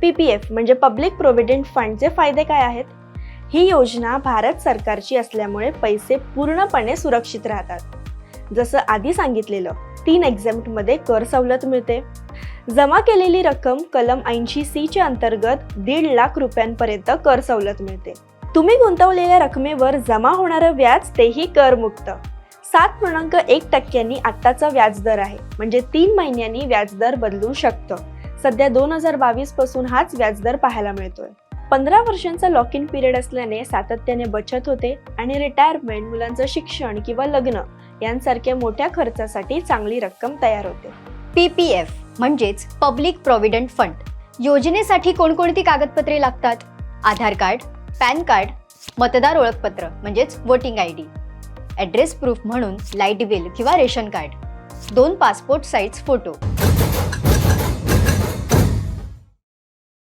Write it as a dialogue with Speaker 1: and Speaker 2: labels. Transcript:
Speaker 1: PPF म्हणजे public provident फंडचे फायदे काय आहेत? ही योजना भारत सरकारची असल्यामुळे पैसे पूर्णपणे सुरक्षित राहतात. जसं आधी सांगितलेलं 3 एक्झेम्प्टमध्ये कर सवलत मिळते. जमा केलेली रक्कम कलम 80C च्या अंतर्गत 1.5 लाख रुपयांपर्यंत कर सवलत मिळते. तुम्ही गुंतवलेल्या रकमेवर जमा होणारं व्याज तेही करमुक्त. 7.1% आत्ताचा व्याजदर आहे, म्हणजे 3 महिन्यांनी व्याजदर बदलू शकतं. सध्या 2022 पासून हाच व्याजदर पाहायला मिळतोय. 15 वर्षांचा लॉक इन पिरियड असल्याने सातत्याने बचत होते आणि रिटायरमेंट, मुलांचं शिक्षण किंवा लग्न यांसारख्या मोठ्या खर्चासाठी चांगली रक्कम तयार होते.
Speaker 2: PPF म्हणजेच पब्लिक प्रॉव्हिडंट फंड योजनेसाठी कोणकोणती कागदपत्रे लागतात? आधार कार्ड, पॅन कार्ड, मतदार ओळखपत्र म्हणजेच वोटिंग ID, ॲड्रेस प्रूफ म्हणून लाईट बिल किंवा ration card, 2 passport size photo.